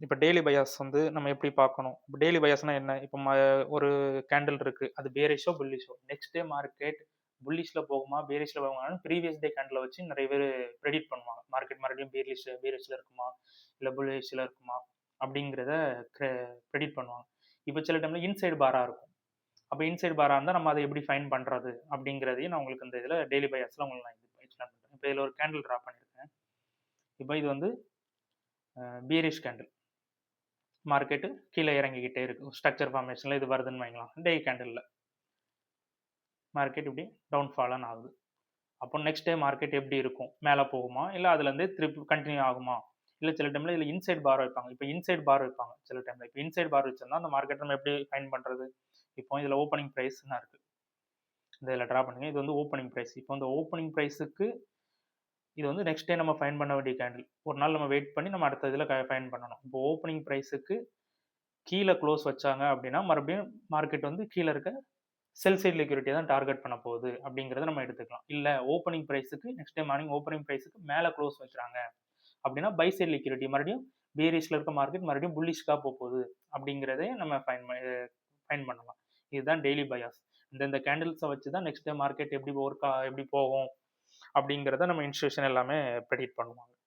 இப்ப daily bias வந்து நம்ம எப்படி பார்க்கணும்? இப்ப டெய்லி பயாஸ்னா என்ன? இப்ப ஒரு கேண்டில் இருக்கு. அது பேரிஷோ, புல்லிஷோ. நெக்ஸ்ட் டே மார்க்கெட் புல்லிஷ்ல போகுமா, பேரிஷ்ல போகுமான்னு ப்ரீவியஸ் டே கேண்டில வச்சு நெறைய பேரு பிரெடிக்ட் பண்ணுவாங்க. மார்க்கெட் மறுபடியும் பேரிஷ்ல இருக்குமா? இல்ல புல்லிஷ்ல இருக்குமா? அப்படிங்கிறத கிர பிரெடிக்ட் பண்ணுவாங்க. இப்ப சில டைம்ல இன்சைட் பாரா இருக்கும். அப்ப இன்சைட் பாரா இருந்தா நம்ம அத எப்படி ஃபைண்ட் பண்றது? அப்படிங்கிறதையும் நான் உங்களுக்கு இந்த இதுல டெய்லி பயாஸ்ல உங்களுக்கு நான் எக்ஸ்பிளைன் பண்றேன். இப்ப இதுல ஒரு கேண்டில் டிரா பண்ணியிருக்கேன். இப்ப இது வந்து பீரிஷ் கேண்டில். மார்க்கெட்டு கீழ இறங்கிக்கிட்டே இருக்கு. ஸ்ட்ரக்சர் ஃபார்மேஷன்ல இது வருதுன்னு வைங்களேன். டே கேண்டில்ல. மார்க்கெட் இப்படி டவுன் ஃபாலன் ஆகுது. அப்போ நெக்ஸ்ட் டே மார்க்கெட் எப்படி இருக்கும்? மேல போகுமா? இல்ல அதுலருந்து திருப்பி கன்டின்யூ ஆகுமா? இல்ல சில டைம்ல இதுல இன்சைட் பார் வைப்பாங்க. இப்ப இன்சைட் பார் வைப்பாங்க சில டைம்ல. இப்ப இன்சைட் பார் வச்சிருந்தா அந்த மார்க்கெட் நம்ம எப்படி ஃபைண்ட் பண்றது? இப்போ இதுல ஓப்பனிங் பிரைஸ்ன்னு இருக்கு. இந்த இதுல டிரா பண்ணுங்க. இது வந்து ஓப்பனிங் பிரைஸ். இப்போ இந்த ஓப்பனிங் பிரைஸ்க்கு இது வந்து நெக்ஸ்ட் டே நம்ம ஃபைண்ட் பண்ண வேண்டிய கேண்டில். ஒரு நாள் நம்ம வெயிட் பண்ணி நம்ம அடுத்த இதுல ஃபைண்ட் பண்ணணும். இப்போ ஓப்பனிங் பிரைஸ்க்கு கீழ க்ளோஸ் வச்சாங்க அப்படின்னா, மறுபடியும் மார்க்கெட் வந்து கீழ இருக்க செல் சைட் லிக்விடிட்டிய தான் டார்கெட் பண்ண போகுது அப்படிங்கிறத நம்ம எடுத்துக்கலாம். இல்ல ஓப்பனிங் பிரைஸ்க்கு நெக்ஸ்ட் டே மார்னிங் ஓப்பனிங் பிரைஸ்க்கு மேல க்ளோஸ் வைக்கிறாங்க அப்படின்னா, பை சைட் லிக்விடிட்டி மறுபடியும் பேரிஷ்ல இருக்க மார்க்கெட் மறுபடியும் புல்லிஷ்கா போகுது அப்படிங்கிறதையும் நம்ம ஃபைண்ட் பண்ணலாம். இதுதான் டெய்லி பயாஸ். இந்த கேண்டில்ஸ வச்சு தான் நெக்ஸ்ட் டே மார்க்கெட் எப்படி எப்படி போகும் அப்படிங்கிறத நம்ம இன்ஸ்டிடியூஷன் எல்லாமே பிரெடிக்ட் பண்ணுவாங்க.